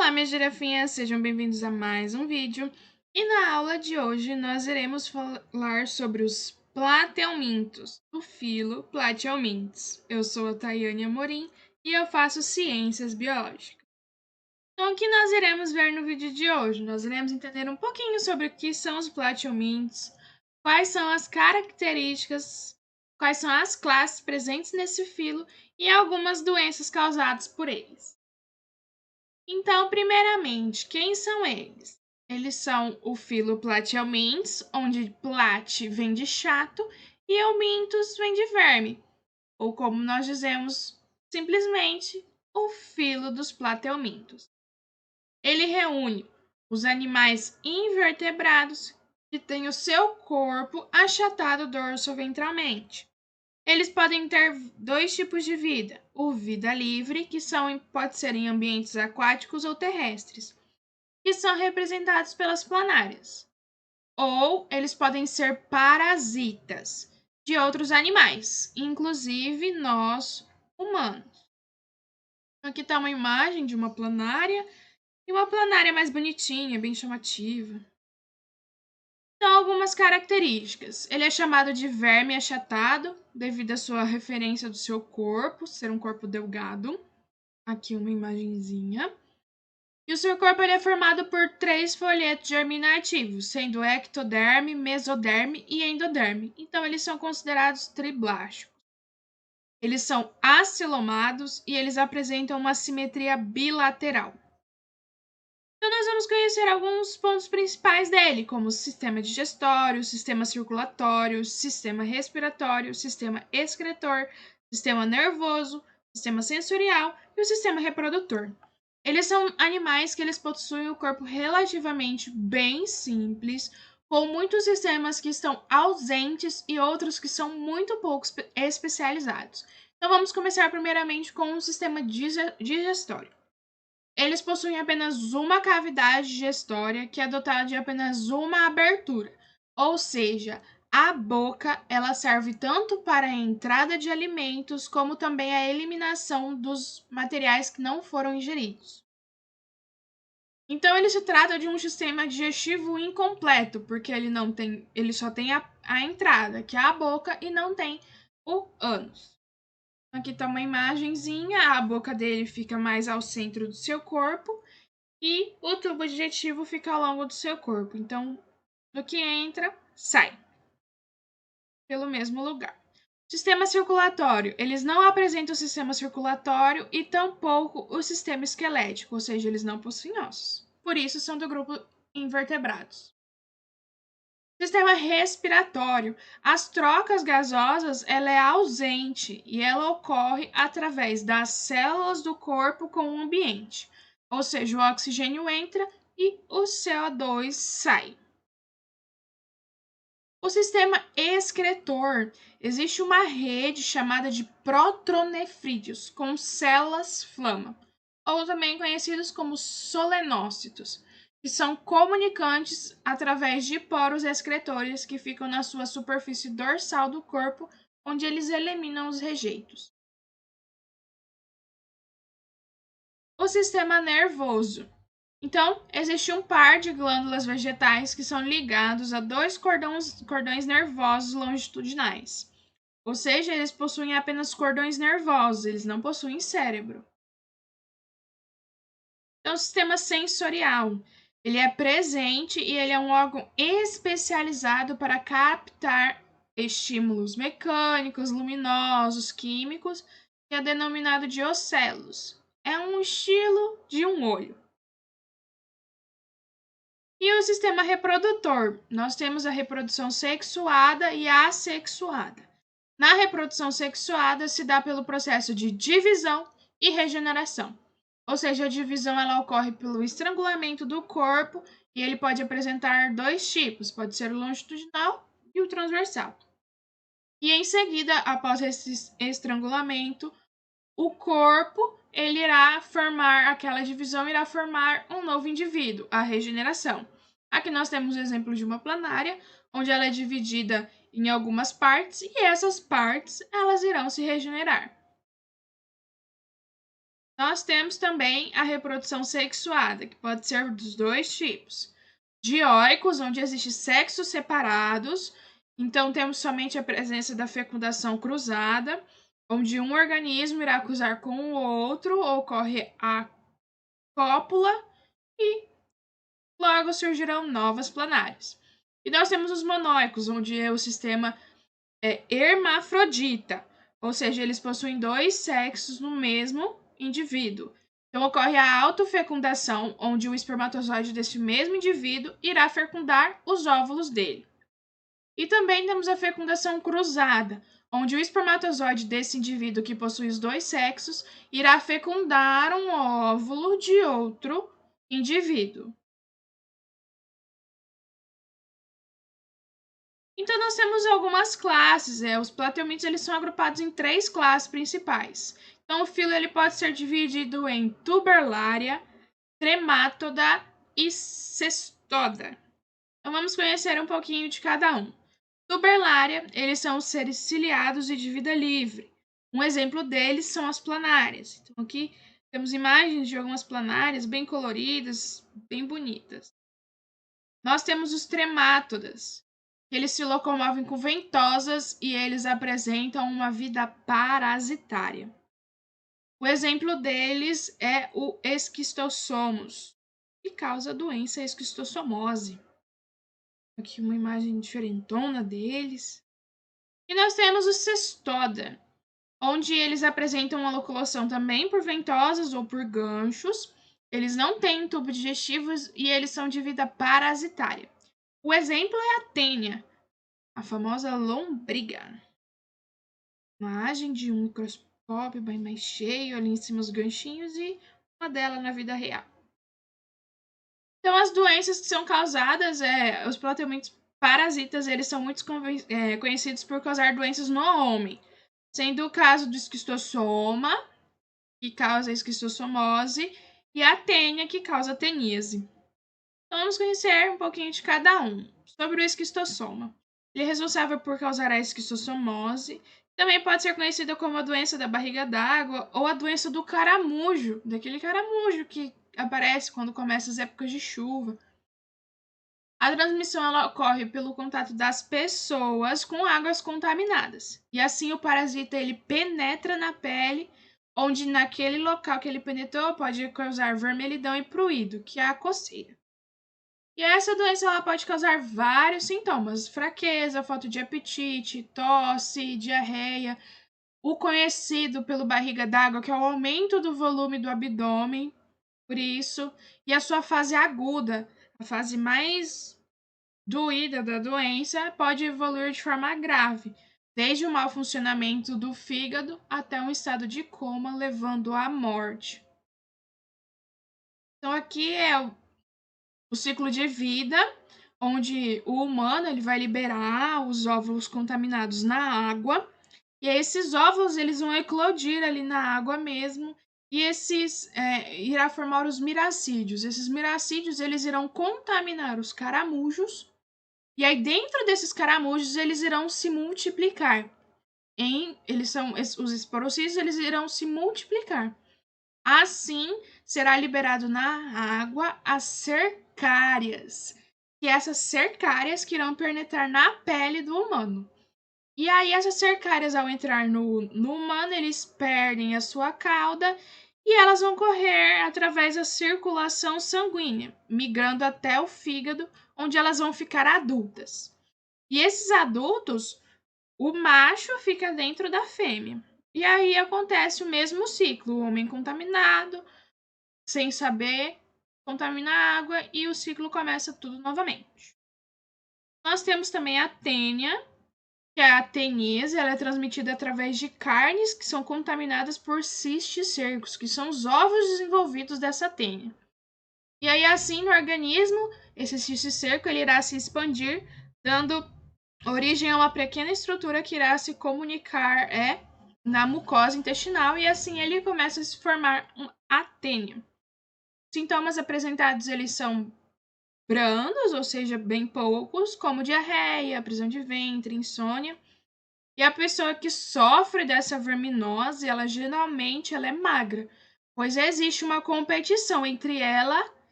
Olá, minhas girafinhas, sejam bem-vindos a mais um vídeo. E na aula de hoje nós iremos falar sobre os plateumintos, do filo Plateumintes. Eu sou a Tayane Amorim e eu faço Ciências Biológicas. Então, o que nós iremos ver no vídeo de hoje? Nós iremos entender um pouquinho sobre o que são os plateumintes, quais são as características, quais são as classes presentes nesse filo e algumas doenças causadas por eles. Então, primeiramente, quem são eles? Eles são o filo Plateumintes, onde plat vem de chato e eumintus vem de verme, ou como nós dizemos simplesmente, o filo dos plateumintos. Ele reúne os animais invertebrados que têm o seu corpo achatado dorso-ventralmente. Eles podem ter dois tipos de vida: o vida livre, que pode ser em ambientes aquáticos ou terrestres, que são representados pelas planárias, ou eles podem ser parasitas de outros animais, inclusive nós humanos. Aqui está uma imagem de uma planária, e uma planária mais bonitinha, bem chamativa. Então, algumas características. Ele é chamado de verme achatado, devido à sua referência do seu corpo, ser um corpo delgado. Aqui uma imagenzinha. E o seu corpo ele é formado por 3 folhetos germinativos, sendo ectoderme, mesoderme e endoderme. Então, eles são considerados triblásticos. Eles são acilomados e eles apresentam uma simetria bilateral. Então, nós vamos conhecer alguns pontos principais dele, como o sistema digestório, sistema circulatório, sistema respiratório, sistema excretor, sistema nervoso, sistema sensorial e o sistema reprodutor. Eles são animais que eles possuem o corpo relativamente bem simples, com muitos sistemas que estão ausentes e outros que são muito pouco especializados. Então, vamos começar primeiramente com o sistema digestório. Eles possuem apenas uma cavidade digestória que é dotada de apenas uma abertura, ou seja, a boca ela serve tanto para a entrada de alimentos como também a eliminação dos materiais que não foram ingeridos. Então ele se trata de um sistema digestivo incompleto, porque ele só tem a entrada, que é a boca, e não tem o ânus. Aqui está uma imagenzinha, a boca dele fica mais ao centro do seu corpo e o tubo digestivo fica ao longo do seu corpo. Então, do que entra, sai pelo mesmo lugar. Sistema circulatório. Eles não apresentam o sistema circulatório e tampouco o sistema esquelético, ou seja, eles não possuem ossos. Por isso, são do grupo invertebrados. Sistema respiratório. As trocas gasosas ela é ausente e ela ocorre através das células do corpo com o ambiente. Ou seja, o oxigênio entra e o CO2 sai. O sistema excretor. Existe uma rede chamada de protonefrídeos com células flama, ou também conhecidos como solenócitos, que são comunicantes através de poros excretores que ficam na sua superfície dorsal do corpo, onde eles eliminam os rejeitos. O sistema nervoso. Então, existe um par de glândulas vegetais que são ligados a 2 cordões nervosos longitudinais. Ou seja, eles possuem apenas cordões nervosos, eles não possuem cérebro. Então, o sistema sensorial. Ele é presente e ele é um órgão especializado para captar estímulos mecânicos, luminosos, químicos, que é denominado de ocelos. É um estilo de um olho. E o sistema reprodutor? Nós temos a reprodução sexuada e assexuada. Na reprodução sexuada se dá pelo processo de divisão e regeneração. Ou seja, a divisão ela ocorre pelo estrangulamento do corpo e ele pode apresentar 2 tipos, pode ser o longitudinal e o transversal. E em seguida, após esse estrangulamento, o corpo ele irá formar, aquela divisão irá formar um novo indivíduo, a regeneração. Aqui nós temos o exemplo de uma planária, onde ela é dividida em algumas partes e essas partes elas irão se regenerar. Nós temos também a reprodução sexuada, que pode ser dos dois tipos. Dioicos, onde existem sexos separados, então temos somente a presença da fecundação cruzada, onde um organismo irá cruzar com o outro, ocorre a cópula e logo surgirão novas planárias. E nós temos os monóicos, onde o sistema é hermafrodita, ou seja, eles possuem dois sexos no mesmo indivíduo. Então, ocorre a autofecundação, onde o espermatozoide desse mesmo indivíduo irá fecundar os óvulos dele. E também temos a fecundação cruzada, onde o espermatozoide desse indivíduo que possui os dois sexos irá fecundar um óvulo de outro indivíduo. Então, nós temos algumas classes. Os plateumintos eles são agrupados em 3 classes principais. Então, o filo ele pode ser dividido em tuberlária, tremátoda e cestoda. Então, vamos conhecer um pouquinho de cada um. Tuberlária, eles são os seres ciliados e de vida livre. Um exemplo deles são as planárias. Então, aqui temos imagens de algumas planárias bem coloridas, bem bonitas. Nós temos os tremátodas. Eles se locomovem com ventosas e eles apresentam uma vida parasitária. O exemplo deles é o esquistossomos, que causa a doença esquistossomose. Aqui uma imagem diferentona deles. E nós temos o cestoda, onde eles apresentam uma locomoção também por ventosas ou por ganchos. Eles não têm tubo digestivo e eles são de vida parasitária. O exemplo é a tênia, a famosa lombriga. Imagem de um microscópio bem mais cheio, ali em cima os ganchinhos e uma dela na vida real. Então, as doenças que são causadas, os plateumintos parasitas, eles são muito conhecidos por causar doenças no homem, sendo o caso do esquistossoma, que causa a esquistossomose, e a tênia, que causa a teníase. Então, vamos conhecer um pouquinho de cada um. Sobre o esquistossoma. Ele é responsável por causar a esquistossomose. Também pode ser conhecida como a doença da barriga d'água ou a doença do caramujo, daquele caramujo que aparece quando começam as épocas de chuva. A transmissão ela ocorre pelo contato das pessoas com águas contaminadas. E assim o parasita ele penetra na pele, onde naquele local que ele penetrou pode causar vermelhidão e pruído, que é a coceira. E essa doença ela pode causar vários sintomas: fraqueza, falta de apetite, tosse, diarreia, o conhecido pelo barriga d'água, que é o aumento do volume do abdômen, por isso, e a sua fase aguda, a fase mais doída da doença, pode evoluir de forma grave, desde o mau funcionamento do fígado até um estado de coma, levando à morte. Então, aqui é o ciclo de vida, onde o humano ele vai liberar os óvulos contaminados na água, e esses óvulos eles vão eclodir ali na água mesmo, e esses irá formar os miracídios. Esses miracídios eles irão contaminar os caramujos, e aí dentro desses caramujos eles irão se multiplicar. Os esporocídios, eles irão se multiplicar. Assim, será liberado na água as cercárias, que essas cercárias que irão penetrar na pele do humano. E aí, essas cercárias, ao entrar no humano, eles perdem a sua cauda e elas vão correr através da circulação sanguínea, migrando até o fígado, onde elas vão ficar adultas. E esses adultos, o macho fica dentro da fêmea. E aí acontece o mesmo ciclo: o homem contaminado, sem saber, contamina a água e o ciclo começa tudo novamente. Nós temos também a tênia, que é a teníase, ela é transmitida através de carnes que são contaminadas por cisticercos, que são os ovos desenvolvidos dessa tênia. E aí, assim, no organismo, esse cisticerco ele irá se expandir, dando origem a uma pequena estrutura que irá se comunicar na mucosa intestinal, e assim ele começa a se formar um atênio. Sintomas apresentados eles são brandos, ou seja, bem poucos, como diarreia, prisão de ventre, insônia. E a pessoa que sofre dessa verminose, ela geralmente é magra, pois existe uma competição entre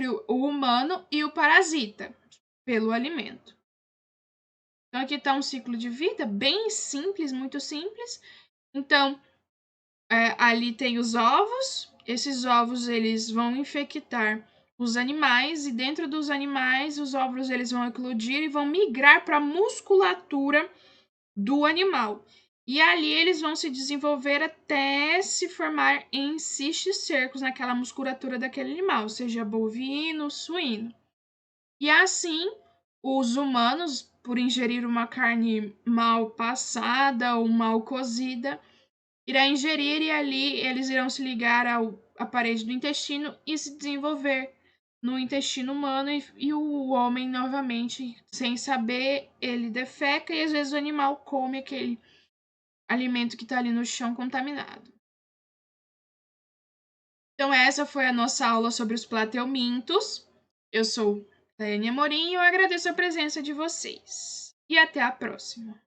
o humano e o parasita, pelo alimento. Então, aqui está um ciclo de vida bem simples, muito simples. Então, ali tem os ovos. Esses ovos eles vão infectar os animais e dentro dos animais os ovos eles vão eclodir e vão migrar para a musculatura do animal. E ali eles vão se desenvolver até se formar em cisticercos naquela musculatura daquele animal, seja bovino, suíno. E assim, os humanos, por ingerir uma carne mal passada ou mal cozida, irá ingerir e ali eles irão se ligar à parede do intestino e se desenvolver no intestino humano e o homem novamente, sem saber, ele defeca e às vezes o animal come aquele alimento que está ali no chão contaminado. Então essa foi a nossa aula sobre os plateumintos. Eu sou Daiane Amorim e eu agradeço a presença de vocês. E até a próxima!